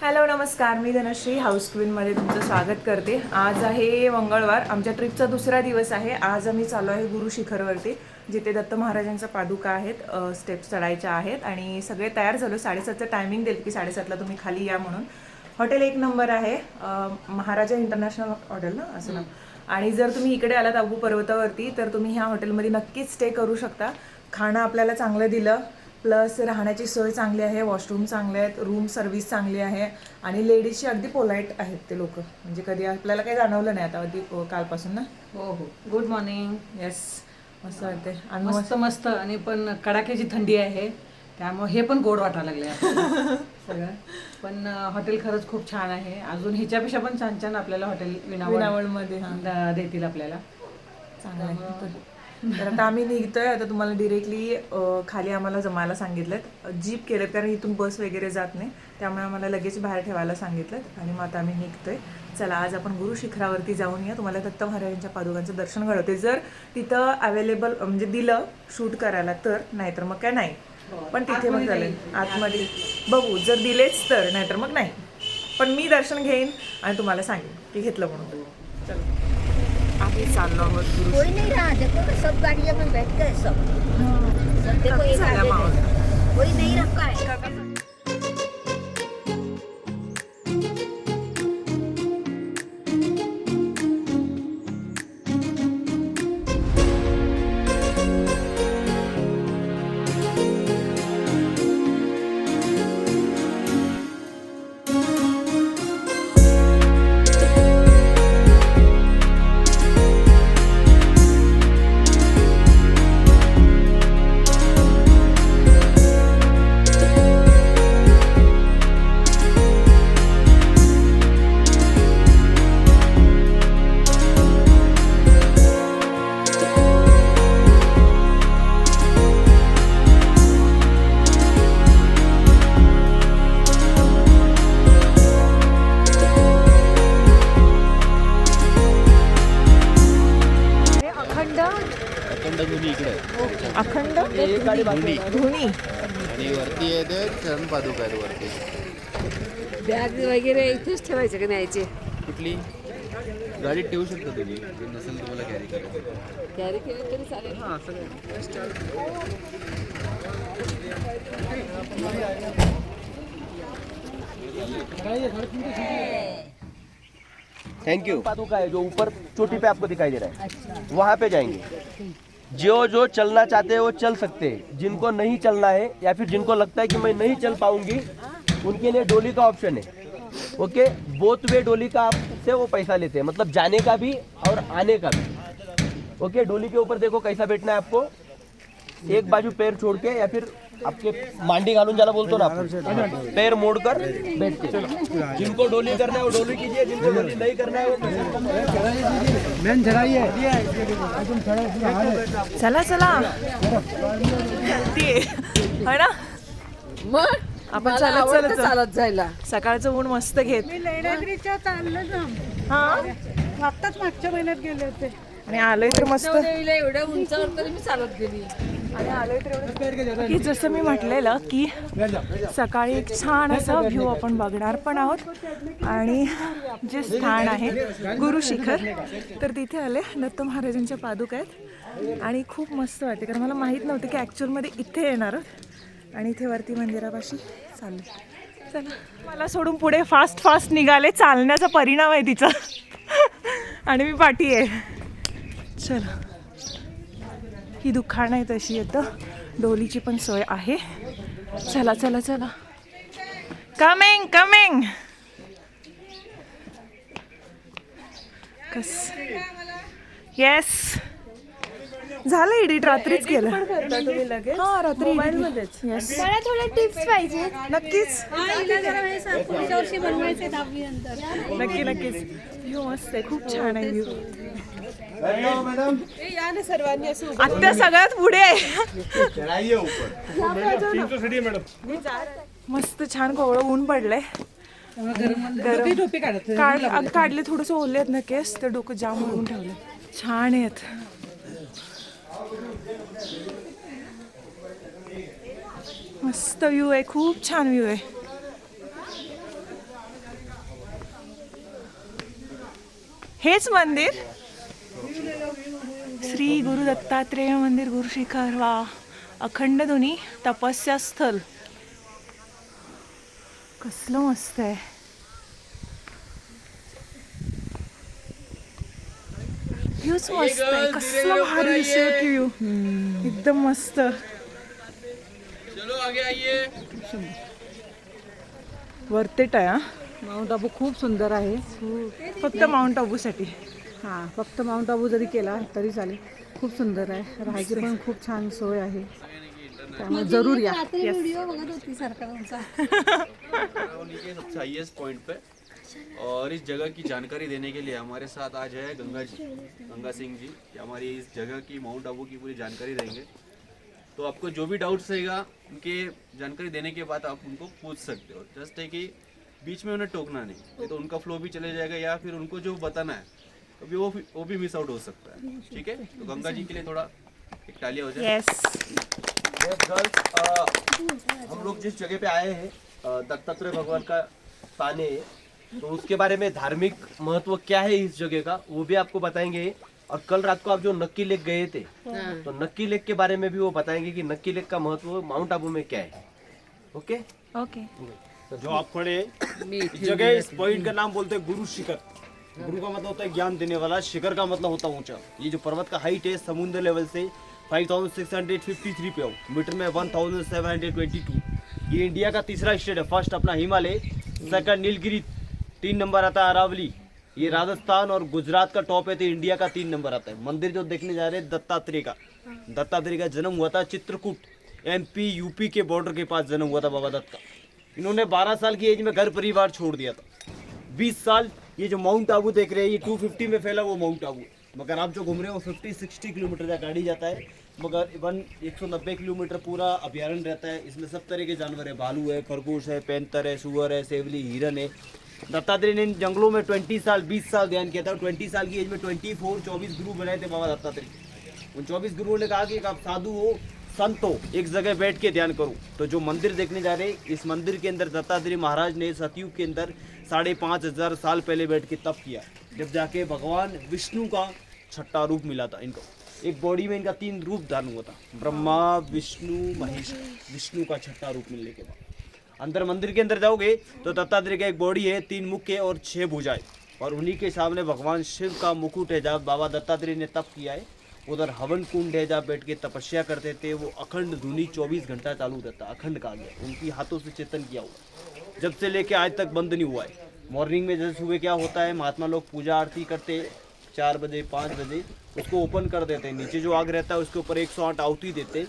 Hello नमस्कार, मी Dhanashree house क्वीनमध्ये तुमचं स्वागत करते. आज आहे मंगळवार, आमच्या ट्रिपचा दुसरा दिवस आहे. आज आम्ही चाललो आहे गुरु शिखरवरती, जिथे दत्त महाराजांच्या पादुका आहेत, स्टेप्स चढायच्या आहेत आणि सगळे तयार झालो. 7:30चं टायमिंग दिलं की 7:30ला तुम्ही खाली या म्हणून. हॉटेल एक नंबर आहे, महाराजा इंटरनॅशनल हॉटेल ना असं ना. आणि जर तुम्ही इकडे आलात अबू पर्वतावरती तर तुम्ही ह्या हॉटेलमध्ये नक्कीच स्टे करू शकता. खाणं आपल्याला चांगलं दिलं, प्लस राहण्याची सोय चांगली आहे, वॉशरूम चांगले आहेत, रूम सर्व्हिस चांगली आहे आणि लेडीजची अगदी पोलाईट आहेत ते लोक. म्हणजे कधी आपल्याला काही जाणवलं नाही आता अगदी कालपासून ना. हो हो, गुड मॉर्निंग. येस, मस्त वाटते आणि मस्त मस्त. आणि पण कडाक्याची थंडी आहे त्यामुळे हे पण गोड वाटायला लागले आपल्याला सगळं. पण हॉटेल खरंच खूप छान आहे. अजून ह्याच्यापेक्षा पण छान छान आपल्याला हॉटेल विनावळमध्ये देतील आपल्याला. चांगलं आहे. तर आता आम्ही निघतोय. आता तुम्हाला डिरेक्टली खाली आम्हाला जमायला सांगितलं, जीप केलं कारण इथून बस वगैरे जात नाही, त्यामुळे आम्हाला लगेच बाहेर ठेवायला सांगितलं आणि मग आता आम्ही निघतोय. चला आज आपण गुरु शिखरावरती जाऊन या, तुम्हाला दत्त महाराजांच्या पादुकांचं दर्शन घडवते. जर तिथं अवेलेबल म्हणजे दिलं शूट करायला तर, नाहीतर मग काय नाही. पण तिथे मग चालेल आतमध्ये बघू, जर दिलेच तर, नाहीतर मग नाही. पण मी दर्शन घेईन आणि तुम्हाला सांगेन की घेतलं म्हणून. चला आम्ही चाललो आहोत गुरु. कोई नहीं रहा, देखो ना सब गाड़ियों में बैठ गए सब देखो एक आगे कोई नहीं रखा है. अखंड धुनी आणि वरती आहे ते चरण पादुका आहेत वरती. बॅग वगैरे इथेच ठेवायचं का न्यायचे? कुठली गाडीत ठेवू शकता तुम्ही, जर नसेल तुम्हाला कॅरी करायचं. कॅरी केलं तरी चालेल. हां सगळं. Thank you. पादुका है जो ऊपर चोटी पे आपको दिखाई दे रहा है, वहाँ पे जाएंगे. जो चलना चाहते हैं वो चल सकते हैं. जिनको नहीं चलना है या फिर जिनको लगता है कि मैं नहीं चल पाऊंगी, उनके लिए डोली का ऑप्शन है. ओके, बोथ वे डोली का आपसे वो पैसा लेते हैं, मतलब जाने का भी और आने का भी. ओके, डोली के ऊपर देखो कैसा बैठना है आपको. एक बाजू पैर छोड़ के या फिर आपके मांडी घालून ज्याला बोलतो ना आपण, पैर मोड़कर बैठते. जिनको डोली करना है वो डोली कीजिए, जिनको डोली नहीं करना है वो मेन चढ़ाइए. चला चला है ना. मग आपण मला चालत आवडतं चालत चालत जायला. सकाळचं ऊन मस्त घेत. लेण्याद्रीच्या चाललं ना, हा आत्ताच मागच्या महिन्यात गेले होते. आणि आलोय तर मस्त. वैष्णवदेवीला एवढ्या उंचावर तरी मी चालत गेली. आणि आलोय तर एवढं की जसं मी म्हटलेलं की सकाळी एक छान असा व्ह्यू आपण बघणार पण आहोत. आणि जे स्थान आहे गुरु शिखर, तर तिथे आले दत्त महाराजांच्या पादुका आहेत आणि खूप मस्त वाटते. कारण मला माहीत नव्हते की ॲक्च्युअलमध्ये इथे येणार आहोत. आणि इथे वरती मंदिरापाशी चालले. चला, मला सोडून पुढे फास्ट फास्ट निघाले. चालण्याचा परिणाम आहे तिचा. आणि मी पाठी आहे. चला, ही दुकानं आहे तशी येतं, डोलीची पण सोय आहे. चला चला चला, कमिंग कमिंग. कस येस झालं, एडिट रात्रीच केलं. हा रात्री मोबाईलमध्येच. येस, मला थोडे टिप्स पाहिजे. नक्कीच पुढच्या वर्षी बनवायचे 10वी नंतर. नक्की नक्कीच. व्ह्यू मस्त आहे, खूप छान आहे व्ह्यू. आत्या सगळ्यात पुढे आहे. मस्त छान कोवळं ऊन पडलंय. काढले थोडंसं ओले आहेत ना केस, तर डोकं जाम ओढून ठेवलं. छान आहेत. मस्त व्ह्यू आहे, खूप छान व्ह्यू आहे. हेच मंदिर श्री गुरु दत्तात्रेय मंदिर गुरु शिखर. वा, अखंड ध्वनी तपस्या स्थल. कसलं मस्त आहे. व्ह्यूच मस्त आहे. कसलं भारी दिसतोय व्ह्यू. एकदम मस्त. चलो आगे आइए. वर्थ इट आहे हा. माउंट आबू खूप सुंदर आहे. फक्त माउंट आबूसाठी. हां, फक्त माउंट आबू जरी केला तरी चालेल. खूप सुंदर आहे. राहायची पण खूप छान सोय आहे. त्यामुळे जरूर या. रात्री व्हिडिओ बघत होती सरकारांचा. सबसे हाईएस्ट पॉइंट पे और इस जगह की जानकारी देने के लिए हमारे साथ आज है गंगा सिंह जी. हमारी इस जगह की माउंट आबू की पूरी जानकारी देंगे. तो आपको जो भी डाउट्स रहेगा उनके जानकारी देने के बाद आप उनको पूछ सकते हो. जस्ट है कि बीच में उन्हें टोकना नहीं, तो उनका फ्लो भी चले जाएगा या फिर उनको जो बताना है तो भी वो भी मिस आउट हो सकता है. ठीक है, तो गंगा जी के लिए थोड़ा एक तालियां हो जाए. येस. गर्ल्स, हम लोग जिस जगह पे आए हैं दत्तात्रेय भगवान का स्थान है, तो उसके बारे में धार्मिक महत्व क्या है इस जगह का वो भी आपको बताएंगे. और कल रात को आप जो नक्की लेक गए थे तो नक्की लेक के बारे में भी वो बताएंगे कि नक्की लेक का महत्व माउंट आबू में क्या है. Okay okay. जो आप खड़े इस जगह इस पॉइंट का नाम बोलते हैं गुरु शिखर. गुरु का मतलब होता है ज्ञान देने वाला, शिखर का मतलब होता है ऊंचा. ये जो पर्वत का हाइट है समुद्र लेवल से 5653 पे हो, मीटर में 1722. ये इंडिया का तीसरा स्टेट है. फर्स्ट अपना हिमालय, सेकंड नीलगिरी, 3 नंबर आता है अरावली. ये राजस्थान और गुजरात का टॉप है, तो इंडिया का 3 नंबर आता है. मंदिर जो देखने जा रहे हैं दत्तात्रेय का जन्म हुआ था चित्रकूट MP UP के बॉर्डर के पास जन्म हुआ था बाबा दत्त का. इन्होंने 12 साल की एज में घर परिवार छोड़ दिया था. 20 साल ये जो माउंट आबू देख रहे हैं ये 250 में फैला वो माउंट आबू, मगर आप जो घूम रहे हो 50-60 किलोमीटर का गाड़ी जाता है. मगर 190 किलोमीटर पूरा अभ्यारण्य रहता है. इसमें सब तरह के जानवर है, भालू है, खरगोश है, पैंतर है, सुअर है, सेवली, हिरन है. दत्तात्रेय ने इन जंगलों में 20 साल ध्यान किया था. 20 साल की एज में 24 गुरु बनाए थे बाबा दत्तात्रेय. उन 24 गुरुओं ने कहा कि आप साधु हो, संत हो, एक जगह बैठ के ध्यान करो. तो जो मंदिर देखने जा रहे हैं, इस मंदिर के अंदर दत्तात्रेय महाराज ने सतयुग के अंदर 5500 साल पहले बैठ के तप किया, जब जाके भगवान विष्णु का 6ठा रूप मिला था इनको. एक बॉडी में इनका 3 रूप धारण हुआ था, ब्रह्मा विष्णु महेश. विष्णु का 6ठा रूप मिलने के बाद अंदर मंदिर के अंदर जाओगे तो दत्तात्रेय का एक बॉडी है, 3 मुख और 6 भुजाएं, और उन्हीं के सामने भगवान शिव का मुकुट है. जहाँ बाबा दत्तात्रेय ने तप किया है उधर हवन कुंड है, जहाँ बैठ के तपस्या करते थे. वो अखंड धुनी 24 घंटा चालू रहता. अखंड कहा गया, उनकी हाथों से चिंतन किया हुआ, जब से लेके आज तक बंद नहीं हुआ है. मॉर्निंग में जैसे सुबह क्या होता है, महात्मा लोग पूजा आरती करते 4 बजे 5 बजे, उसको ओपन कर देते हैं. नीचे जो आग रहता है उसके ऊपर 108 आहुति देते.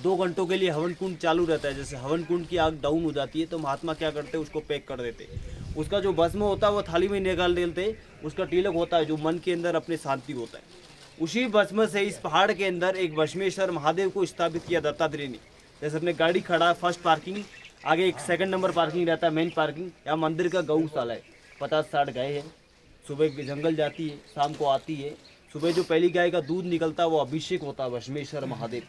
2 घंटों के लिए हवन कुंड चालू रहता है. जैसे हवन कुंड की आग डाउन हो जाती है तो महात्मा क्या करते हैं, उसको पैक कर देते. उसका जो भस्म होता है वो थाली में निकाल देते. उसका तिलक होता है जो मन के अंदर अपने शांति होता है. उसी भस्म से इस पहाड़ के अंदर एक भस्मेश्वर महादेव को स्थापित किया दत्तात्रेय ने. जैसे अपने गाड़ी खड़ा है, फर्स्ट पार्किंग, आगे एक 2nd नंबर पार्किंग रहता है, मेन पार्किंग. यहाँ मंदिर का गौशाला है, 50-60 गाय है. सुबह जंगल जाती है, शाम को आती है. सुबह जो पहली गाय का दूध निकलता है वो अभिषेक होता है भस्मेश्वर महादेव.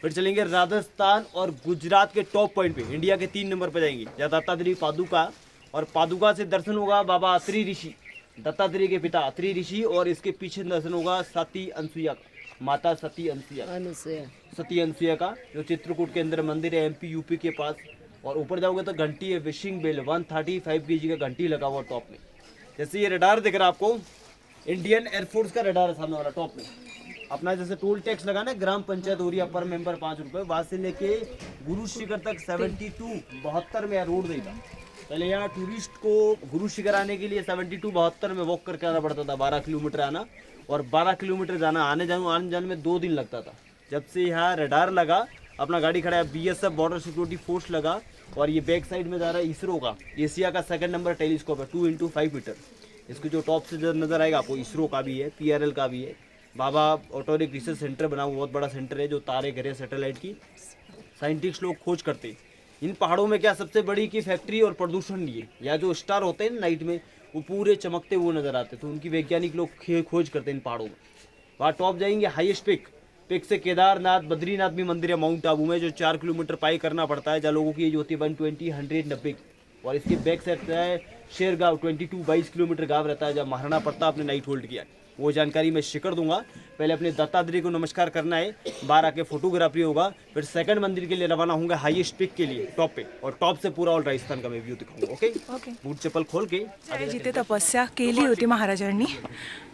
फिर चलेंगे राजस्थान और गुजरात के टॉप पॉइंट पे, इंडिया के 3 नंबर पे जाएंगे, जहाँ दत्तात्रेय पादुका, और पादुका से दर्शन होगा बाबा अत्रि ऋषि, दत्तात्रेय के पिता अत्रि ऋषि, और इसके पीछे दर्शन होगा सती अनसुईया का, माता सती अनसुईया का, जो चित्रकूट के अंदर मंदिर है, MP UP के पास. और ऊपर जाओगे तो घंटी है, विशिंग बेल, 135 kg का घंटी लगा हुआ टॉप में. जैसे ये रडार दिख रहा है आपको, इंडियन एयरफोर्स का रडार है सामने वाला टॉप में. अपना जैसे टोल टैक्स लगाना, ग्राम पंचायत हो रही है पर मेंबर 5 रुपये, वहाँ से लेके गुरु शिखर तक 72 में रोड देगा. पहले यहाँ टूरिस्ट को गुरु शिखर आने के लिए 72 में वॉक करके आना पड़ता था. 12 किलोमीटर आना और 12 किलोमीटर जाना. आने जाने में 2 दिन लगता था. जब से यहाँ रडार लगा, अपना गाड़ी खड़ा है, BSF बॉर्डर सिक्योरिटी फोर्स लगा, और ये बैक साइड में जा रहा है इसरो का, एशिया का 2nd नंबर टेलीस्कोप है, 2x5 मीटर. इसको जो टॉप से जो नज़र आएगा आपको, इसरो का भी है, PRL का भी है. बाबा ऑटोरिक रिसर्च सेंटर बना हुआ, बहुत बड़ा सेंटर है, जो तारे घरे सैटेलाइट की साइंटिस्ट लोग खोज करते हैं. इन पहाड़ों में क्या सबसे बड़ी की फैक्ट्री और प्रदूषण नहीं है. या जो स्टार होते हैं नाइट में, वो पूरे चमकते हुए नजर आते हैं, तो उनकी वैज्ञानिक लोग खोज करते हैं इन पहाड़ों में. वहाँ टॉप जाएंगे, हाईएस्ट पिक से केदारनाथ, बद्रीनाथ भी मंदिर है माउंट आबू में, जो 4 किलोमीटर पाई करना पड़ता है, जहाँ लोगों की एज होती है 120, 190. और इसके बैक साइड से है शेर गांव 22 किलोमीटर गांव रहता है जहाँ महाराणा प्रताप ने नाइट होल्ड किया। वो जानकारी मैं शिखर दूंगा। पहले अपने दत्तात्रेय को नमस्कार करना है, बाहर आके फोटोग्राफी होगा, फिर सेकंड मंदिर के लिए रवाना होंगे हाईएस्ट पिक के लिए टॉप पे, और टॉप से पूरा ऑल राजस्थान का मैं व्यू दिखाऊंगा। ओके, बूट चप्पल खोल के जिथे तपस्या केली होती महाराजांनी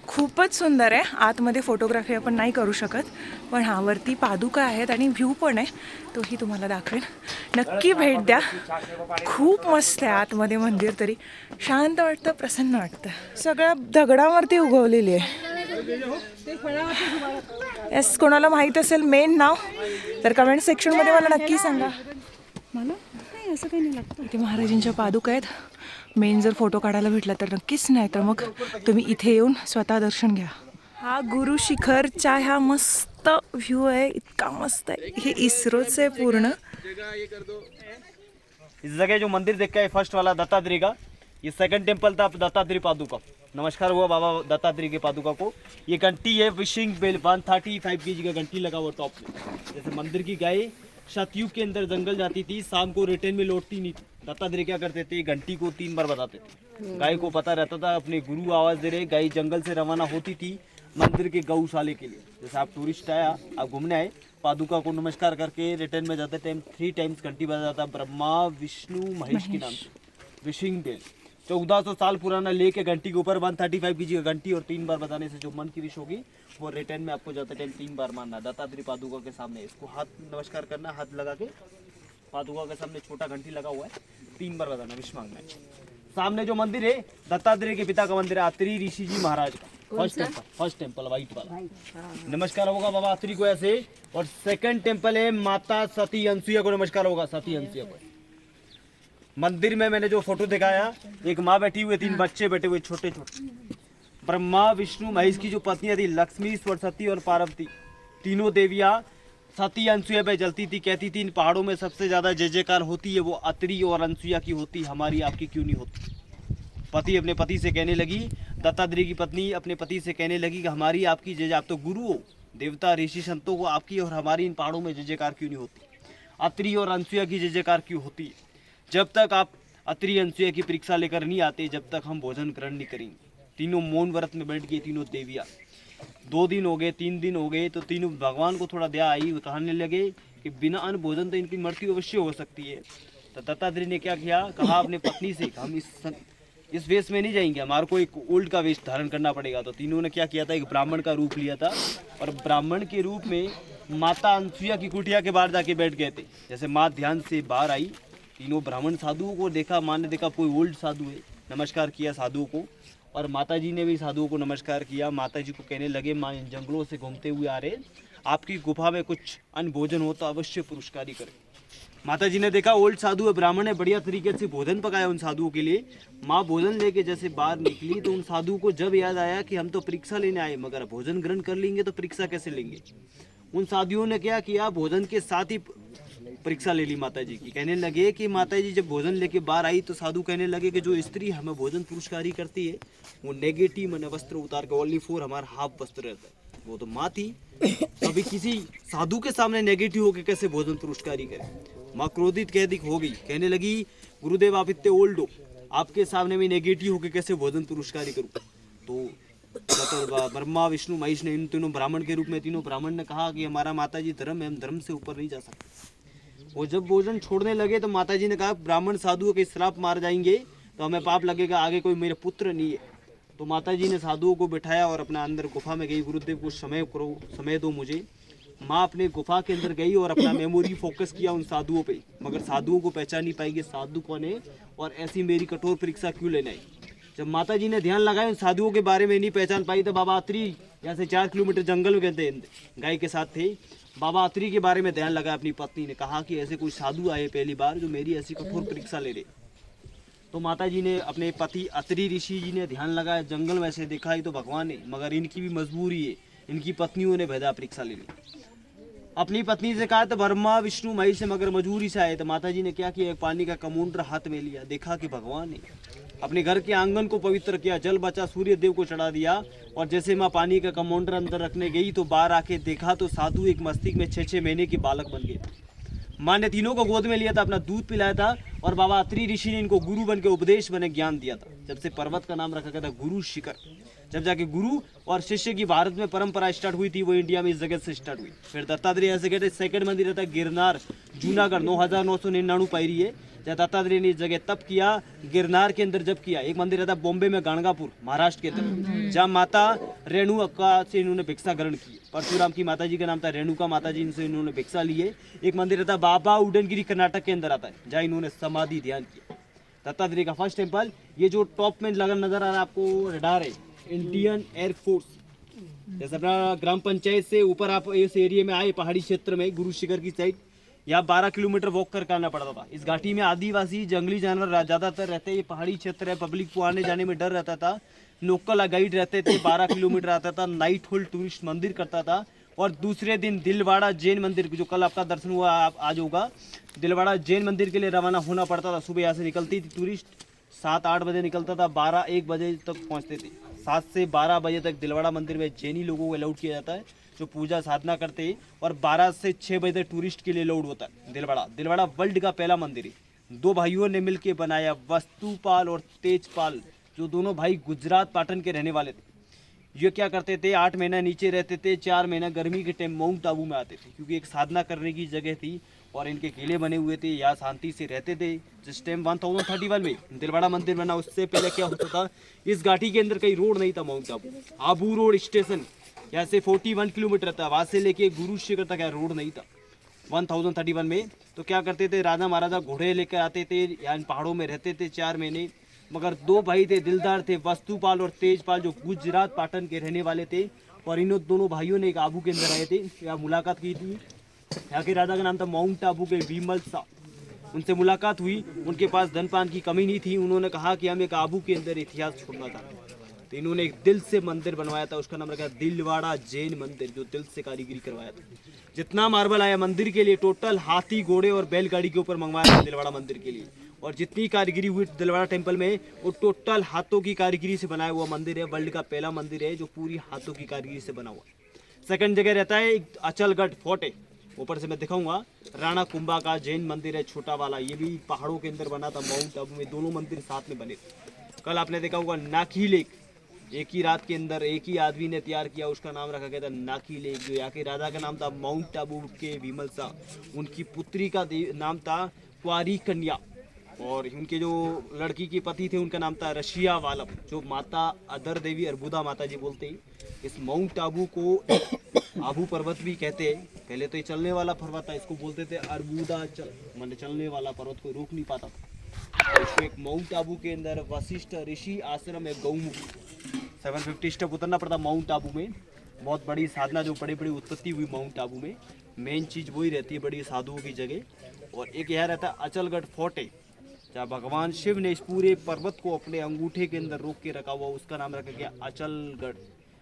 खूपच सुंदर आहे. आतमध्ये फोटोग्राफी आपण नाही करू शकत, पण हा वरती पादुका आहेत आणि व्ह्यू पण आहे, तोही तुम्हाला दाखवेन. नक्की भेट द्या. खूप मस्त आहे आतमध्ये मंदिर, तरी शांत वाटतं, प्रसन्न वाटतं. सगळ्या दगडावरती उगवलेली आहे. येस, कोणाला माहीत असेल मेन नाव तर कमेंट सेक्शनमध्ये मला नक्की सांगा. मला नाही असं काही नाही लागतं. इथे महाराजांच्या पादुका आहेत. मेन जर फोटो काढायला भेटला तर नक्कीच, नाही तर मग तुम्ही इथे येऊन स्वतः दर्शन घ्या. हा गुरु शिखरचा ह्या मस्त व्ह्यू आहे, इतका मस्त आहे. हे इस्रोचं आहे पूर्ण. इस जगह जो मंदिर देखा है फर्स्ट वाला दत्तात्रेय का, ये सेकंड टेम्पल था दत्तात्रेय पादुका. नमस्कार हुआ बाबा दत्तात्रेय के पादुका को. ये घंटी है विशिंग बेल 135 kg का घंटी लगा हुआ टॉप में. जैसे मंदिर की गाय शतयुग के अंदर जंगल जाती थी, शाम को रिटर्न में लौटती नहीं थी. दत्तात्रेय क्या करते थे, घंटी को 3 बार बजाते थे. गाय को पता रहता था अपने गुरु आवाज दे रहे. गाय जंगल से रवाना होती थी मंदिर के गौशाले के लिए. जैसे आप टूरिस्ट आया, आप घूमने आए, पादुका को नमस्कार करके रिटर्न में जाते टाइम 3 टाइम्स घंटी बजा जाता. ब्रह्मा विष्णु महेश के नाम से विशिंग बेल 1400 साल पुराना लेके घंटी के ऊपर 135 kg का घंटी, और 3 बार बजाने से जो मन की विश होगी वो रिटर्न में आपको जाते टाइम 3 बार मानना. दत्तात्रेय पादुका के सामने इसको हाथ नमस्कार करना, हाथ लगा के पादुका के सामने छोटा घंटी लगा हुआ है, 3 बार बजाना, विश मांगना है. सामने जो मंदिर है दत्तात्रेय के पिता का मंदिर है, अत्रि ऋषि जी महाराज का. फर्स्ट टेम्पल व्हाइट वाला. नमस्कार होगा बाबा अत्रि को ऐसे. और सेकंड टेम्पल है माता सती अनसुईया को नमस्कार होगा, सती अनसुईया को. मंदिर में मैंने जो फोटो दिखाया, एक माँ बैठी हुई, 3 बच्चे बैठे हुए छोटे छोटे. ब्रह्मा विष्णु महेश की जो पत्नियां थी, लक्ष्मी सरस्वती और पार्वती, तीनों देवियां सती अनसुईया पे जलती थी. कहती थी इन पहाड़ों में सबसे ज्यादा जय जयकार होती है वो अत्रि और अनसुईया की होती, हमारी आपकी क्यों नहीं होती. पति अपने पति से कहने लगी, दत्तात्रेय की पत्नी अपने पति से कहने लगी कि हमारी आपकी जय, आप तो गुरु हो, देवता ऋषि संतों को आपकी और हमारी इन पहाड़ों में जय जयकार क्यों नहीं होती. अत्रि और अनसुईया की जय जयकार क्यों होती है. जब तक आप अत्रि अनसुईया की परीक्षा लेकर नहीं आते, जब तक हम भोजन ग्रहण नहीं करेंगे. तीनों मौन व्रत में बैठ गई, तीनों देवियां. 2 दिन हो गए, 3 दिन हो गए, तो तीनों भगवान को थोड़ा दया आई. कहने लगे कि बिना अन्न भोजन तो इनकी मृत्यु अवश्य हो सकती है. तो दत्तात्रेय ने क्या किया, कहा अपने पत्नी से हम इस वेश में नहीं जाएंगे, हमारे को एक ओल्ड का वेश धारण करना पड़ेगा. तो तीनों ने क्या किया था, एक ब्राह्मण का रूप लिया था, और ब्राह्मण के रूप में माता अनसुईया की कुटिया के बाहर जाके बैठ गए थे. जैसे माँ ध्यान से बाहर आई, तीनों ब्राह्मण साधुओं को देखा, माँ ने देखा कोई ओल्ड साधु है, नमस्कार किया साधुओं को. और माता जी ने भी साधुओं को नमस्कार किया. माता जी को कहने लगे, माँ इन जंगलों से घूमते हुए आ रहे, आपकी गुफा में कुछ अन्न भोजन हो तो अवश्य पुरस्कारी करें. माता जी ने देखा ओल्ड साधु है, ब्राह्मण है, बढ़िया तरीके से भोजन पकाया उन साधुओं के लिए. माँ भोजन लेके जैसे बाहर निकली तो उन साधुओं को जब याद आया कि हम तो परीक्षा लेने आए, मगर भोजन ग्रहण कर लेंगे तो परीक्षा कैसे लेंगे. उन साधुओं ने क्या किया, भोजन के साथ ही परीक्षा ले ली माता जी की. कहने लगे कि माता जी जब भोजन लेके बाहर आई तो साधु कहने लगे कि जो स्त्री हमें भोजन पुरस्कारी करती है वो नेगेटिव मैंने वस्त्र उतार के ओनली 4 हमारा हाफ वस्त्र रहता है. वो तो माँ थी, अभी किसी साधु के सामने नेगेटिव होके कैसे भोजन पुरस्कारी करे. माँ क्रोधित कहती हो गई, कहने लगी गुरुदेव आप इतने ओल्ड हो, आपके सामने में नेगेटिव होके कैसे भोजन पुरस्कारी करूँ. तो ब्रह्मा विष्णु महेश ने इन तीनों ब्राह्मण के रूप में, तीनों ब्राह्मण ने कहा कि हमारा माता जी धर्म है, हम धर्म से ऊपर नहीं जा सकते. वो जब भोजन छोड़ने लगे तो माता जी ने कहा ब्राह्मण साधुओं के श्राप मार जाएंगे तो हमें पाप लगेगा, आगे कोई मेरे पुत्र नहीं है. तो माता जी ने साधुओं को बिठाया और अपना अंदर गुफा में गई. गुरुदेव को समय करो, समय दो मुझे. माँ अपने गुफा के अंदर गई और अपना मेमोरी फोकस किया उन साधुओं पे, मगर साधुओं को पहचान नहीं पाएगी साधु कौन है और ऐसी मेरी कठोर परीक्षा क्यों लेना है. जब माता जी ने ध्यान लगाया उन साधुओं के बारे में नहीं पहचान पाई तो बाबा अत्रि यहाँ से 4 किलोमीटर जंगल में गए थे, गाय के साथ थे. बाबा अत्रि के बारे में ध्यान लगा. अपनी पत्नी ने कहा कि ऐसे कोई साधु आए पहली बार जो मेरी ऐसी कठोर परीक्षा ले रहे. तो माता जी ने अपने पति अत्रि ऋषि जी ने ध्यान लगाया, जंगल में से देखा ही तो भगवान है, मगर इनकी भी मजबूरी है, इनकी पत्नियों ने भेजा परीक्षा ले ली. अपनी पत्नी से कहा तो ब्रह्मा विष्णु महेश से मगर मजबूरी से आए. तो माता जी ने क्या किया, एक पानी का कमंडल हाथ में लिया, देखा कि भगवान है. अपने घर के आंगन को पवित्र किया, जल बचा सूर्य देव को चढ़ा दिया. और जैसे माँ पानी का कमंडल अंदर रखने गई तो बाहर आके देखा तो साधु एक मस्तिष्क में 6-6 महीने के बालक बन गए. माँ ने तीनों को गोद में लिया था, अपना दूध पिलाया था और बाबा अत्रि ऋषि ने इनको गुरु बन के उपदेश बने ज्ञान दिया था। जब से पर्वत का नाम रखा गया था गुरु शिखर। जब जाके गुरु और शिष्य की भारत में परंपरा स्टार्ट हुई थी, वो इंडिया में इस जगह से स्टार्ट हुई। फिर दत्तात्रेय ऐसे कहते सेकंड मंदिर रहता गिरनार, जूनागढ़ 9999 पायरी है। जहाँ दत्तात्रेय ने इस जगह तप किया, गिरनार के अंदर जब किया। एक मंदिर रहता बॉम्बे में गाणगापुर महाराष्ट्र के अंदर, जहाँ माता रेणु का से इन्होंने भिक्षा ग्रहण की। परशुराम की माता जी का नाम था रेणुका माता जी, इनसे इन्होंने भिक्षा लिए। एक मंदिर रहता बाबा उडनगिरी कर्नाटक के अंदर आता है, जहाँ इन्होंने समाधि ध्यान किया। दत्तात्रेय का फर्स्ट टेम्पल। ये जो टॉप में लगा नजर आ रहा है आपको रडार है, इंडियन एयरफोर्स। जैसे अपना ग्राम पंचायत से ऊपर आप इस एरिया में आए पहाड़ी क्षेत्र में गुरु शिखर की साइड, यहाँ 12 किलोमीटर वॉक करके आना पड़ता था। इस घाटी में आदिवासी जंगली जानवर ज़्यादातर रहते हैं। ये पहाड़ी क्षेत्र है, पब्लिक को आने जाने में डर रहता था। लोकल गाइड रहते थे, 12 किलोमीटर आता था, नाइट होल्ड टूरिस्ट मंदिर करता था। और दूसरे दिन दिलवाड़ा जैन मंदिर, जो कल आपका दर्शन हुआ आज होगा, दिलवाड़ा जैन मंदिर के लिए रवाना होना पड़ता था। सुबह यहाँ से निकलती थी टूरिस्ट, 7-8 बजे निकलता था, 12-1 बजे तक पहुँचते थे। 7 से 12 बजे तक दिलवाड़ा मंदिर में जैनी लोगों को अलाउड किया जाता है, जो पूजा साधना करते हैं। और 12 से 6 बजे तक टूरिस्ट के लिए अलाउड होता है। दिलवाड़ा वर्ल्ड का पहला मंदिर है। 2 भाइयों ने मिलकर बनाया, वस्तुपाल और तेजपाल, जो दोनों भाई गुजरात पाटन के रहने वाले थे। ये क्या करते थे, 8 महीना नीचे रहते थे, 4 महीना गर्मी के टाइम माउंट आबू में आते थे, क्योंकि एक साधना करने की जगह थी और इनके किले बने हुए थे, यहाँ शांति से रहते थे। जिस टाइम 1031 में दिलवाड़ा मंदिर बना, उससे पहले क्या होता था, इस घाटी के अंदर कहीं रोड नहीं था। माउंट आबू रोड स्टेशन यहाँ से 41 किलोमीटर था, वहाँ से लेके गुरु शिखर तक रोड नहीं था 1031 में। तो क्या करते थे, राजा महाराजा घोड़े लेकर आते थे, यहाँ पहाड़ों में रहते थे 4 महीने। मगर 2 भाई थे, दिलदार थे, वस्तुपाल और तेजपाल, जो गुजरात पाटन के रहने वाले थे। और इन दोनों भाइयों ने एक आबू के अंदर आए थे, यहाँ मुलाकात की थी। यहाँ के राजा का नाम था माउंट आबू के विमल शाह। उनसे मुलाकात हुई, उनके पास धन पान की कमी नहीं थी। उन्होंने कहा कि हम एक आबू के अंदर इतिहास छोड़ना था। तो इन्होंने एक दिल से मंदिर बनवाया था, उसका नाम रखा दिलवाड़ा जैन मंदिर, जो दिल से कारीगरी करवाया था। जितना मार्बल आया मंदिर के लिए, टोटल हाथी घोड़े और बैलगाड़ी के ऊपर मंगवाया था दिलवाड़ा मंदिर के लिए। और जितनी कारीगरी हुई दिलवाड़ा टेम्पल में, वो टोटल हाथों की कारीगरी से बनाया हुआ मंदिर है। वर्ल्ड का पहला मंदिर है जो पूरी हाथों की कारीगरी से बना हुआ। सेकंड जगह रहता है एक अचलगढ़ फोर्ट है, ऊपर से मैं दिखाऊंगा। राणा कुंभा का जैन मंदिर है, छोटा वाला, ये भी पहाड़ों के अंदर बना था माउंट आबू में। दोनों मंदिर साथ में बने थे। कल आपने देखा होगा नाकी लेक, एक ही रात के अंदर एक ही आदमी ने तैयार किया, उसका नाम रखा गया था नाकी लेक। जो यहाँ के राजा का नाम था माउंट आबू के विमल शाह, उनकी पुत्री का नाम था क्वारी कन्या। और उनके जो लड़की के पति थे उनका नाम था रशिया वालम, जो माता अदर देवी अर्बुदा माता जी बोलते हैं। इस माउंट आबू को आबू पर्वत भी कहते हैं। पहले तो ये चलने वाला पर्वत था, इसको बोलते थे अर्बुदा माने चलने वाला पर्वत, कोई रोक नहीं पाता था। इसको एक माउंट आबू के अंदर वशिष्ठ ऋषि आश्रम है, गौमुख 750 स्टेप उतरना पड़ता माउंट आबू में। बहुत बड़ी साधना, जो बड़ी बड़ी उत्पत्ति हुई माउंट आबू में, मेन चीज़ वही रहती है, बड़ी साधुओं की जगह। और एक यहाँ रहता है अचलगढ़ फोर्ट है, जहाँ भगवान शिव ने इस पूरे पर्वत को अपने अंगूठे के अंदर रोक के रखा हुआ, उसका नाम रखा गया अचलगढ़,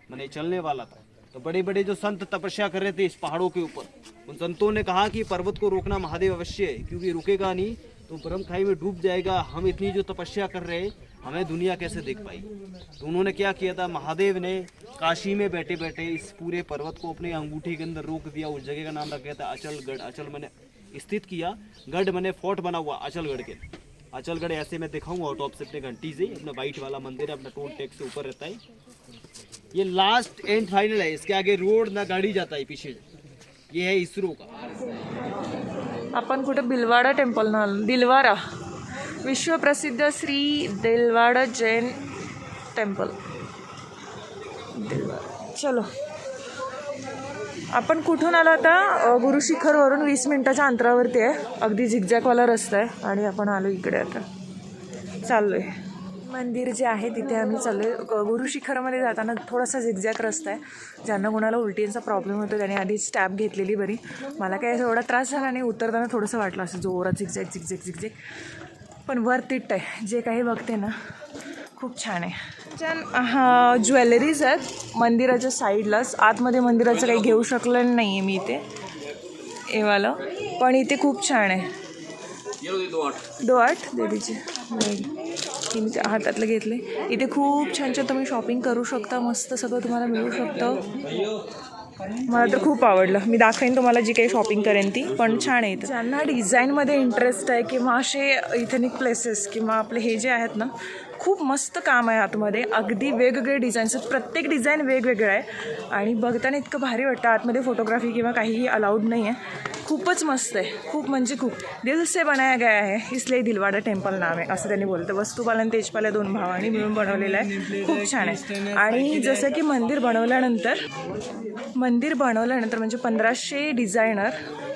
माने चलने वाला था। तो बड़े बड़े जो संत तपस्या कर रहे थे इस पहाड़ों के ऊपर, उन संतों ने कहा कि पर्वत को रोकना महादेव अवश्य है, क्योंकि रुकेगा नहीं तो ब्रह्म खाई में डूब जाएगा। हम इतनी जो तपस्या कर रहे हैं, हमें दुनिया कैसे देख पाएगी। तो उन्होंने क्या किया था, महादेव ने काशी में बैठे बैठे इस पूरे पर्वत को अपने अंगूठे के अंदर रोक दिया। उस जगह का नाम रखा था अचलगढ़। अचल मैंने स्थित किया, गढ़ मैंने फोर्ट बना हुआ अचलगढ़ के। अचलगढ़ ऐसे मैं दिखाऊंगा टॉप से अपने घंटी से, अपना वाइट वाला मंदिर है, अपना टोल टैक्स से ऊपर रहता है। ये लास्ट एंड फाइनल है, इसके आगे रोड ना गाड़ी जाता है पीछे। ये है इसरो का। आपण कुठे बिलवाडा टेम्पल ना, दिलवारा विश्वप्रसिद्ध श्री दिलवाड़ा जैन टेम्पल दिलवारा। चलो, आपण कुठून आलो आता, गुरु शिखरवरून 20 मिनिटाच्या अंतरावरती आहे, अगदी झिकझॅकवाला रस्ता आहे आणि आपण आलो इकडे, आता चाललो आहे। मंदिर जे आहे तिथे आम्ही चाललो आहे। गुरु शिखरमध्ये जाताना थोडासा झिकझॅक रस्ता आहे, ज्यांना कोणाला उलटीचा प्रॉब्लेम होतो त्याने आधीच टॅब घेतलेली बरी। मला काय एवढा त्रास झाला नाही, उतरताना थोडंसं वाटलं असं जोरात झिकझॅक झिकझॅक झिकझॅक, पण वर्थ इट आहे। जे काही बघते ना खूप छान आहे। छान ज्वेलरीज आहेत मंदिराच्या साईडलाच, आतमध्ये मंदिराचं काही घेऊ शकलं नाही आहे मी इथे एवाला, पण इथे खूप छान आहे। 2-8 देवीचे मी हातातलं घेतले। इथे खूप छान छान तुम्ही शॉपिंग करू शकता, मस्त सगळं तुम्हाला मिळू शकतं। मला तर खूप आवडलं. मी दाखवेन तुम्हाला जी काही शॉपिंग करेन ती, पण छान आहे इथं. ज्यांना डिझाईनमध्ये इंटरेस्ट आहे किंवा असे इथेनिक प्लेसेस किंवा आपले हे जे आहेत ना, खूप मस्त काम आहे आतमध्ये. अगदी वेगवेगळे डिझाईन्स आहेत, प्रत्येक डिझाईन वेगवेगळं आहे आणि बघताना इतकं भारी वाटतं. आतमध्ये फोटोग्राफी किंवा काहीही अलाउड नाही आहे. खूपच मस्त आहे, खूप म्हणजे खूप. दिल से बनाया गया है इसलिए दिलवाडा टेम्पल नाव आहे असं त्यांनी बोलतं. वस्तुपाल आणि तेजपाल या 2 भावांनी मिळून बनवलेलं आहे. खूप छान आहे. आणि जसं की मंदिर बनवल्यानंतर म्हणजे 1500 डिझायनर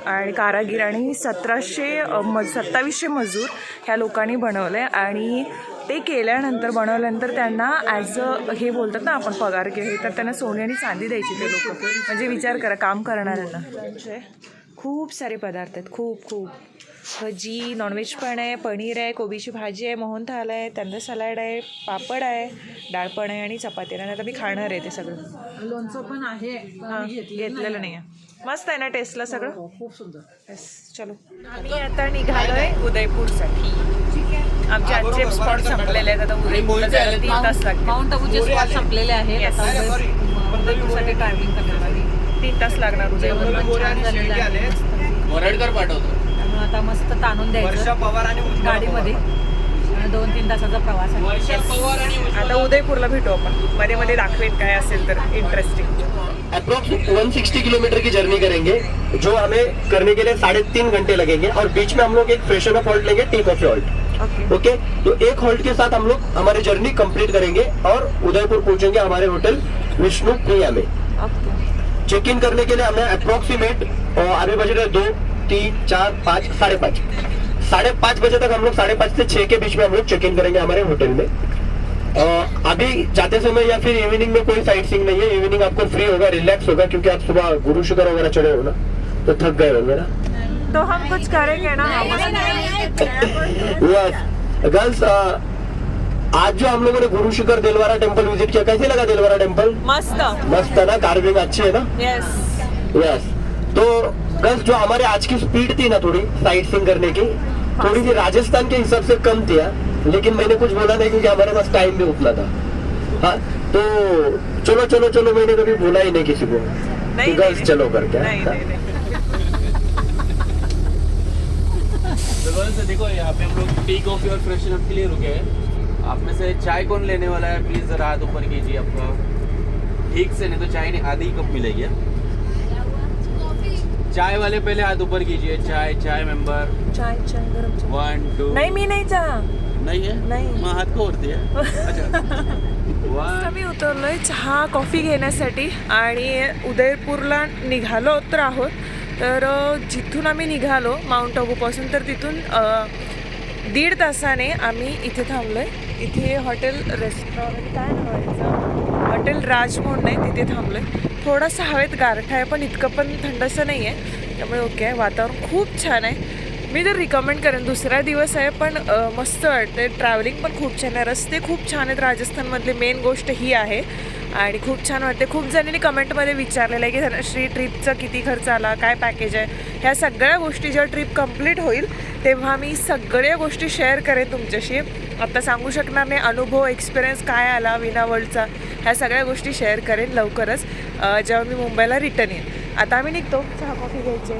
आणि कारागीर आणि 2700 मजूर ह्या लोकांनी बनवलं आहे. आणि ते बनवल्यानंतर त्यांना ॲज हे बोलतात ना आपण पगार हे, तर त्यांना सोने आणि चांदी द्यायची ते लोक. म्हणजे विचार करा काम करणाऱ्यांना. म्हणजे खूप सारे पदार्थ आहेत, खूप भजी, नॉनव्हेज पण आहे, पनीर आहे, कोबीची भाजी आहे, मोहन थाल आहे, त्यांना सलाड आहे, पापड आहे, डाळ पण आहे आणि चपाती आहे. आता मी खाणार आहे ते सगळं. लोणचं पण आहे, घेतलेलं नाही आहे. मस्त आहे ना टेस्टला सगळं. खूप सुंदर. येस, चलो. आम्ही आता निघालोय उदयपूरसाठी. आमचे आजचे स्पॉट संपलेले आहेत. आता उदयपूरला जायला 3 तास लागतील. माउंट आबूचे स्पॉट संपलेले आहेत. आता उदयपूरसाठी ट्रॅव्हलिंग करण्यासाठी 3 तास लागणार उदयपूरला. मोरडकर पाठवतो. त्यामुळे आता मस्त ताणून द्यायचं गाडीमध्ये. 2-3 तासाचा प्रवास आहे. आता उदयपूरला भेटू आपण. मध्ये मध्ये दाखवेन काय असेल तर इंटरेस्टिंग. अप्रोक्स 160 किलोमीटर की जर्नी करेंगे, जो हमें करने के लिए 3.5 घंटे लगेंगे और बीच में हम लोग एक फ्रेशन अप हॉल्ट लेंगे, टी कॉफी हॉल्ट. ओके, तो एक हॉल्ट के साथ हम लोग हमारी जर्नी कंप्लीट करेंगे और उदयपुर पहुंचेंगे हमारे होटल विष्णु प्रिया में. चेक इन करने के लिए हमें अप्रोक्सीमेट अभी बज रहे 2, 3, 4, 5, 5:30. 5:30 बजे तक हम लोग 5:30 से 6 के बीच में हम लोग चेक इन करेंगे हमारे होटल में. अभी जाते समय या फिर इवनिंग में कोई साइट सीइंग नहीं है. इवनिंग आपको फ्री होगा, रिलैक्स होगा, क्योंकि आप सुबह गुरु शिखर वगैरह चढ़े हो ना, तो थक गए होंगे ना. तो हम कुछ करेंगे ना. गर्ल्स, आज जो हम लोगों ने Guru Shikhar Dilwara temple visit KIA, कैसे लगा दिलवारा टेम्पल? मस्त है ना, कार्विंग अच्छी है ना. यस. तो गर्ल्स, जो हमारे आज की स्पीड थी ना थोड़ी साइट सीइंग करने की, थोड़ी सी राजस्थान के हिसाब से कम थी, लेकिन मैंने कुछ बोला नहीं क्योंकि हमारे पास टाइम भी उतना था. हाँ, तो चलो मैंने कभी बोला ही नहीं किसी को कि गर्ल्स चलो करके. तो देखो यहाँ पे हम लोग टी कॉफी और फ्रेशन अप के लिए रुके हैं. आप में से चाय कौन लेने वाला है? प्लीज जरा हाथ ऊपर कीजिए आपका. ठीक से, नहीं तो चाय नहीं आधी कप मिलेगी. चाय वाले पहले हाथ ऊपर कीजिए. चाय मेंबर. चाय गरम. 1, 2. नाही, मी नाही चहा. नहीं है. नहीं. मग हात का वरती आहे? अच्छा. आम्ही उतरलोय चहा कॉफी घेण्यासाठी आणि उदयपूरला निघालो तर आहोत. तर जिथून आम्ही निघालो माउंट आबूपासून, तर तिथून 1.5 तासाने आम्ही इथे थांबलोय. इथे हॉटेल रेस्टॉरंट काय नावायचं, हॉटेल राज म्हणून आहे, तिथे थांबलोय. थोडासा हवेत गारठा आहे, पण इतकं पण थंडसं नाही आहे, त्यामुळे ओके आहे. वातावरण खूप छान आहे. मी तर रिकमेंड करेन. दुसरा दिवस आहे पण मस्त वाटते. ट्रॅव्हलिंग पण खूप छान आहे. रस्ते खूप छान आहेत राजस्थानमधले. मेन गोष्ट ही आहे आणि खूप छान वाटते. खूप जणांनी कमेंटमध्ये विचारलेलं आहे की धनश्री ट्रिपचा किती खर्च आला, काय पॅकेज आहे. ह्या सगळ्या गोष्टी जेव्हा ट्रिप कंप्लीट होईल तेव्हा मी सगळ्या गोष्टी शेअर करेन तुमच्याशी. आता सांगू शकणार नाही अनुभव, एक्सपिरियन्स काय आला विना वर्ल्डचा. ह्या सगळ्या गोष्टी शेअर करेन लवकरच जेव्हा मी मुंबईला रिटर्न येईन. आता आम्ही निघतो. चहा कॉफी घ्यायचे.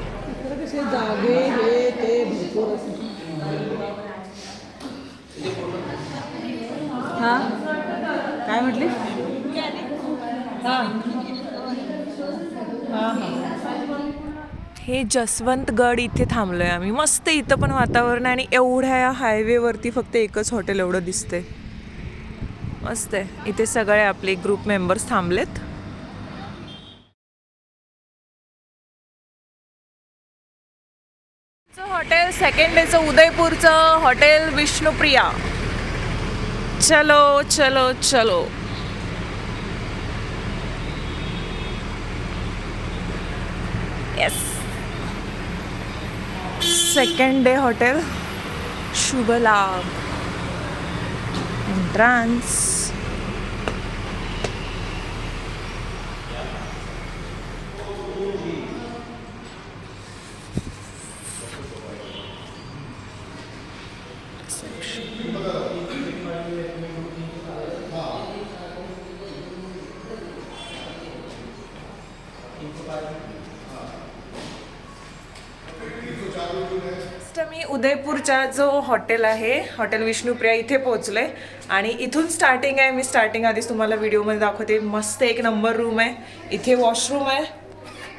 कसे जागे हे ते भरपूर असं. हां, काय म्हटली? हे जसवंतगड इथे थांबलोय आम्ही. मस्त इथं पण वातावरण आहे आणि एवढ्या हायवेवरती फक्त एकच हॉटेल एवढं दिसतंय. मस्त आहे. इथे सगळे आपले ग्रुप मेंबर्स थांबलेत. हॉटेल सेकंड डेचं उदयपूरचं हॉटेल विष्णुप्रिया. चलो चलो चलो. येस, सेकंड डे हॉटेल शुभ लाभ. एंट्रन्स. मी उदयपूरच्या जो हॉटेल आहे हॉटेल विष्णुप्रिया इथे पोहोचले आणि इथून स्टार्टिंग आहे. मी स्टार्टिंग आधीच तुम्हाला व्हिडिओमध्ये दाखवते. मस्त एक नंबर रूम आहे. इथे वॉशरूम आहे.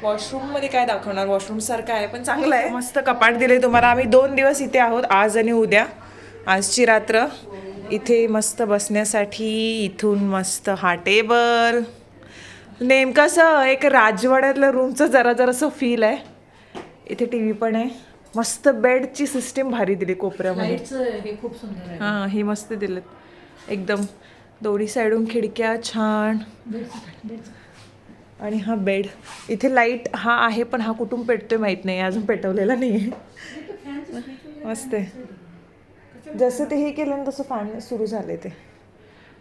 वॉशरूममध्ये काय दाखवणार, वॉशरूम सारखं आहे पण चांगलं आहे. मस्त कपाट दिले तुम्हाला. आम्ही 2 दिवस इथे आहोत, आज आणि उद्या. आजची रात्र इथे मस्त बसण्यासाठी. इथून मस्त हा टेबल, नेमकं असं एक राजवाड्यातल्या रूमचं जरासं फील आहे. इथे टी व्ही पण आहे. मस्त बेडची सिस्टीम भारी दिली कोपऱ्यामध्ये. हे खूप सुंदर आहे. हां ही मस्त दिलेत एकदम. दोन्ही साईडून खिडक्या छान. आणि हा बेड. इथे लाईट हा आहे पण हा कुठून पेटतोय माहीत नाही, अजून पेटवलेला नाही आहे. मस्त आहे. जसं ते हे केलं ना तसं फॅन सुरू झाले ते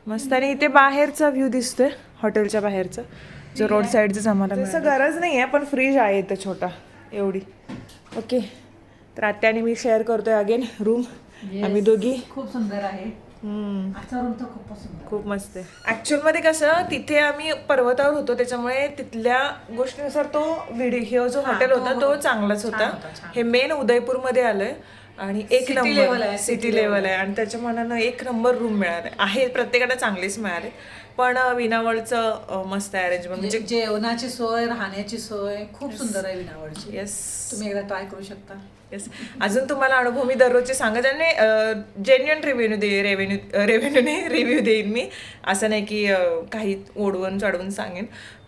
मस्त. आणि इथे बाहेरचा व्ह्यू दिसतोय हॉटेलच्या बाहेरचा, जो रोड साईडचाच आम्हाला. तसं गरज नाही आहे पण फ्रीज आहे इथे छोटा एवढी. ओके तर आत्याने मी शेअर करतोय अगेन रूम. आम्ही दोघी. खूप सुंदर आहे. आजचा रूम तर खूपच सुंदर, खूप मस्त आहे. ॲक्च्युअलमध्ये कसं तिथे आम्ही पर्वतावर होतो त्याच्यामुळे तिथल्या गोष्टीनुसार तो व्हिडिओ जो हॉटेल होता तो चांगलाच होता. हे मेन उदयपूरमध्ये आलंय आणि एक नंबर सिटी लेवल आहे आणि त्याच्या मनानं एक नंबर रूम मिळाले आहे. प्रत्येकाला चांगलेच मिळाले पण विनावळचं मस्त आहे अरेंजमेंट. म्हणजे जेवणाची सोय, राहण्याची सोय खूप सुंदर आहे विनावळची. येस तुम्ही एकदा ट्राय करू शकता. येस. अजून तुम्हाला अनुभव मी दररोजचे सांगत आणि जेन्युअन रिव्ह्यू देईन मी. असं नाही की काही ओढवून चढवून सांगेन.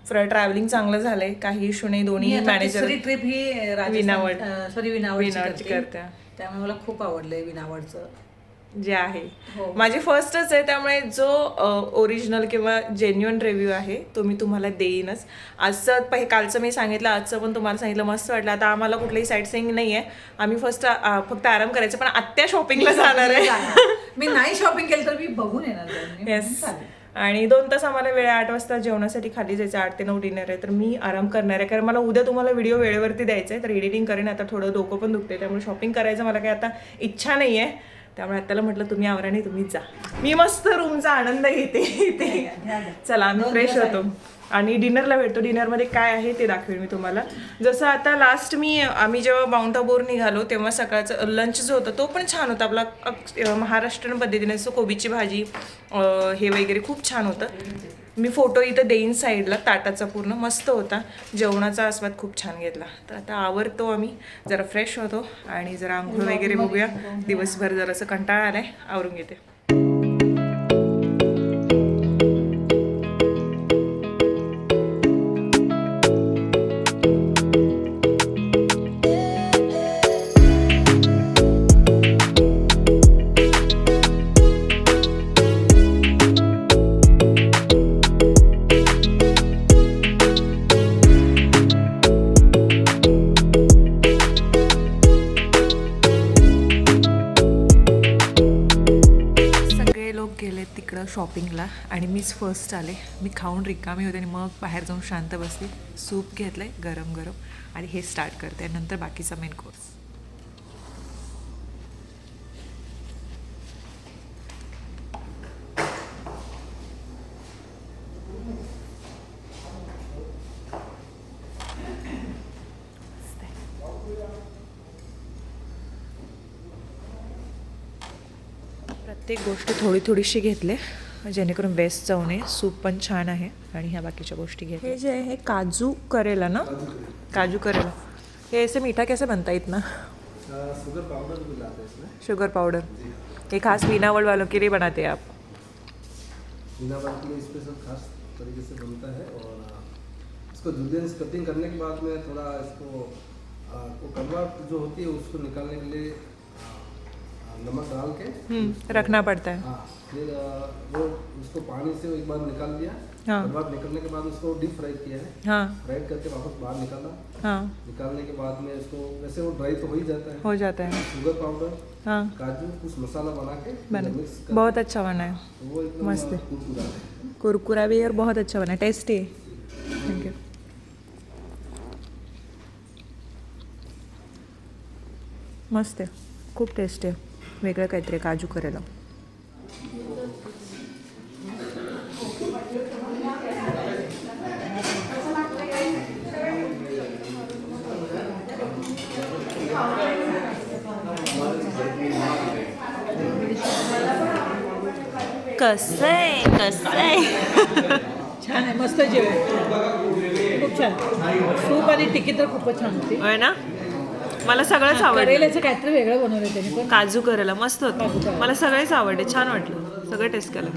ट्रॅव्हलिंग चांगलं झालंय, काही इश्यू नाही. दोन्ही मॅनेजर ट्रिप ही विनावळची करते त्यामुळे मला खूप आवडलंय विनावळचं जे आहे. माझी फर्स्टच आहे त्यामुळे जो ओरिजिनल किंवा जेन्युअन रिव्ह्यू आहे तो मी तुम्हाला देईनच. आजचं कालचं मी सांगितलं, आजचं पण तुम्हाला सांगितलं. मस्त वाटलं. आता आम्हाला कुठलंही साईट सीइंग नाही आहे. आम्ही फक्त आराम करायचं. पण आत्या शॉपिंगला जाणार आहे. मी नाही शॉपिंग केलं तर मी बघून येणार. येस. आणि 2 तास आम्हाला वेळ 8 वाजता जेवणासाठी खाली जायचं. 8 ते 9 डिनर आहे. तर मी आराम करणार आहे कारण मला उद्या तुम्हाला व्हिडिओ वेळेवरती द्यायचा आहे. तर एडिटिंग करेन. आता थोडं डोकं पण दुखते त्यामुळे शॉपिंग करायचं मला काही आता इच्छा नाही आहे. त्यामुळे आत्याला म्हटलं तुम्ही आवराने तुम्हीच जा. मी मस्त रूमचा आनंद घेते इथे. चला आम्ही फ्रेश होतो आणि डिनरला भेटतो. डिनरमध्ये काय आहे ते दाखवेन मी तुम्हाला. जसं आता लास्ट आम्ही जेव्हा माउंट आबूवर निघालो तेव्हा सकाळचं लंच जो होता तो पण छान होता आपला महाराष्ट्रीयन पद्धतीने. जसं कोबीची भाजी हे वगैरे खूप छान होतं. मी फोटो इथं देईन साईडला ताटाचा पूर्ण. मस्त होता. जेवणाचा आस्वाद खूप छान घेतला. तर आता आवरतो आम्ही, जरा फ्रेश होतो आणि जरा आंघोळ वगैरे बघूया. दिवसभर जरासं कंटाळा आलाय, आवरून घेते. शॉपिंगला आणि मीच फर्स्ट आले. मी खाऊन रिकामी होते आणि मग बाहेर जाऊन शांत बसली. सूप घेतलं आहे गरम गरम आणि हे स्टार्ट करते. नंतर बाकीचा मेन कोर्स. प्रत्येक गोष्ट थोडीशी घेतले जेणेकरून वेस्ट जाऊ नये. सूप पण छान आहे आणि ह्या बाकीच्या गोष्टी घे. हे जे आहे काजू करेला ना, काजू करेला. ये ऐसे मीठा कैसे बनता है इतना? शुगर पाउडर भी लाते हैं इसमें. Sugar powder. ये खास वीनावल वालों के लिए बनाते हैं आप? वीनावल के लिए स्पेशल खास तरीके से बनता है. और इसको जुलियंस कटिंग करने के बाद में थोड़ा इसको कलवा जो होती है उसको निकालने के लिए नमक डाल के रखना पड़ता है. हाँ, फिर वो उसको पानी से एक बार निकाल दिया. हाँ. कलवा निकलने के बाद उसको डीप फ्राई किया है. हाँ. फ्राई करके वापस बाहर निकाला. हाँ. निकालने के बाद में उसको वैसे वो ड्राई तो हो ही जाता है. हो जाता है. शुगर पाउडर, हाँ, काजू, कुछ मसाला बना के मिक्स कर. बहुत अच्छा बना है. वो एकदम मस्त है. कुरकुरा है. कुरकुरा भी और बहुत अच्छा बना है. टेस्टी है. Thank you. मस्त आहे. खूप टेस्टी आहे. वेगळं काहीतरी काजू करेला. कसं आहे छान आहे, मस्त जेवण, खूप छान. सूप आणि टिकी तर खूपच छान होती. होय ना. मला सगळंच आवडलं. करेल्याचं काहीतरी वेगळं बनवलं त्याने पण. काजू करेला मस्त होतं. मला सगळेच आवडले, छान वाटलं, सगळं टेस्ट केलं.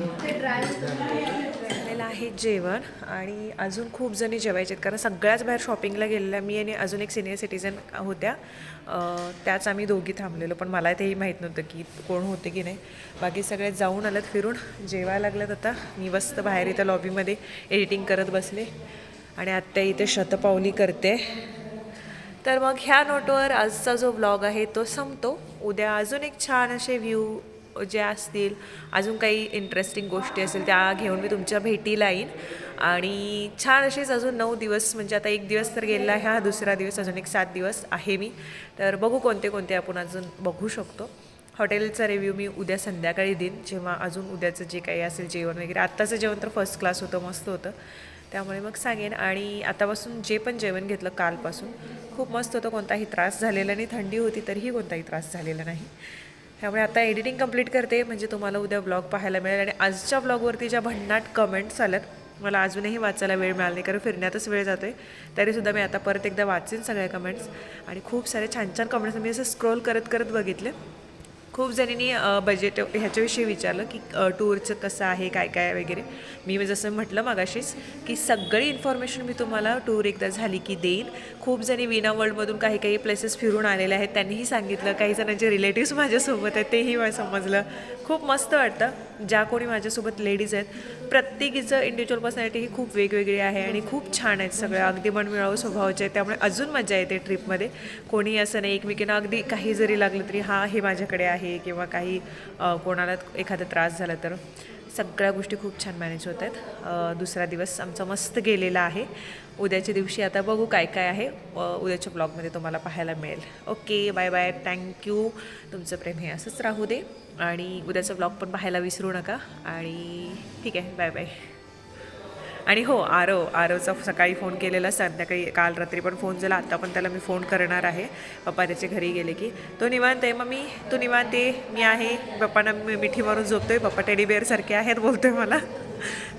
झालेलं आहे जेवण आणि अजून खूप जणी जेवायचे आहेत कारण सगळ्याच बाहेर शॉपिंगला गेलेल्या. मी आणि अजून एक सिनियर सिटीजन होत्या, त्याच आम्ही दोघी थांबलेलो, पण मला तेही माहीत नव्हतं की कोण होते की नाही. बाकी सगळे जाऊन आलेत फिरून, जेवायला लागलेत. आता मी मस्त बाहेर इथं लॉबीमध्ये एडिटिंग करत बसले आणि आत्या इथे शतपावली करते. तर मग ह्या नोटवर आजचा जो व्लॉग आहे तो संपतो. उद्या अजून एक छान असे व्ह्यू जे असतील, अजून काही इंटरेस्टिंग गोष्टी असतील त्या घेऊन मी तुमच्या भेटीला येईन. आणि छान असेच अजून 9 दिवस, म्हणजे आता 1 दिवस तर गेला, ह्या दुसरा दिवस, अजून एक 7 दिवस आहे मी. तर बघू कोणते कोणते आपण अजून बघू शकतो. हॉटेलचा रिव्ह्यू मी उद्या संध्याकाळी देईन, जेव्हा अजून उद्याचं जे काही असेल जेवण वगैरे. आत्ताचं जेवण तर फर्स्ट क्लास होतं, मस्त होतं, त्यामुळे मग सांगेन. आणि आतापासून जे पण जेवण घेतलं कालपासून खूप मस्त होतं, कोणताही त्रास झालेला नाही. थंडी होती तरीही कोणताही त्रास झालेला नाही. त्यामुळे आता एडिटिंग कंप्लीट करते, म्हणजे तुम्हाला उद्या ब्लॉग पाहायला मिळेल. आणि आजच्या ब्लॉगवरती ज्या भन्नाट कमेंट्स आल्यात, मला अजूनही वाचायला वेळ मिळाला नाही कारण फिरण्यातच वेळ जातो आहे. तरीसुद्धा मी आता परत एकदा वाचेन सगळ्या कमेंट्स. आणि खूप सारे छान छान कमेंट्स मी असं स्क्रोल करत करत बघितले. खूप जणींनी बजेट ह्याच्याविषयी विचारलं की टूरचं कसं आहे, काय काय वगैरे. मी जसं म्हटलं मगाशीच की सगळी इन्फॉर्मेशन मी तुम्हाला टूर एकदा झाली की देईन. खूप जणी विना वर्ल्डमधून काही काही प्लेसेस फिरून आलेले आहेत, त्यांनीही सांगितलं. काही जणांचे रिलेटिव्स माझ्यासोबत आहेत, तेही मला समजलं. खूप मस्त वाटतं. ज्या कोणी माझ्यासोबत लेडीज आहेत, प्रत्येकीचं इंडिव्हिज्युअल पर्सनॅलिटी ही खूप वेगवेगळी आहे आणि खूप छान आहेत सगळ्या, अगदी मनमिळावू स्वभावाचे आहेत. त्यामुळे अजून मजा येते ट्रिपमध्ये. कोणी असं नाही, एकमेकींना अगदी काही जरी लागलं तरी हां हे माझ्याकडे आहे, किंवा काही कोणाला एखादा त्रास झाला तर सगळ्या गोष्टी खूप छान मॅनेज होत आहेत. दुसरा दिवस आमचा मस्त गेलेला आहे. उद्याच्या दिवशी आता बघू काय काय आहे, उद्याच्या ब्लॉगमध्ये तुम्हाला पाहायला मिळेल. Okay, bye bye, thank you. तुमचं प्रेम हे असंच राहू दे आणि उद्याचा ब्लॉग पण पाहायला विसरू नका. आणि ठीक आहे, बाय बाय. आणि हो, आरवचा सकाळी फोन केलेला, संध्याकाळी काल रात्री पण फोन झाला, आत्ता पण त्याला मी फोन करणार आहे. पप्पा त्याच्या घरी गेले की तो निवांत आहे, मम्मी तू निवांत आहे, मी आहे. पप्पांना मिठी मारून झोपतोय, पप्पा टेडी बेअरसारखे आहेत बोलतोय मला.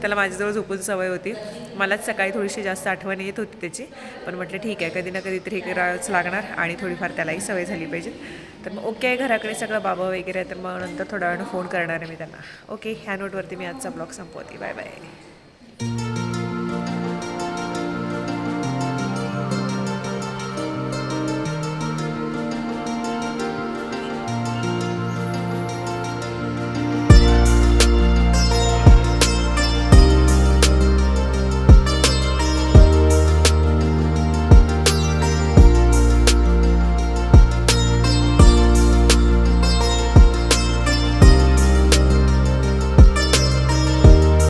त्याला माझ्याजवळ झोपून सवय होती. मलाच सकाळी थोडीशी जास्त आठवण येत होती त्याची, पण म्हटलं ठीक आहे, कधी ना कधीतरी करावंच लागणार आणि थोडीफार त्यालाही सवय झाली पाहिजे. तर मग ओके आहे, घराकडे सगळं बाबा वगैरे आहे, तर मग नंतर थोड्या वेळानं फोन करणार आहे मी त्यांना. ओके, ह्या नोटवरती मी आजचा ब्लॉग संपवते. Bye bye.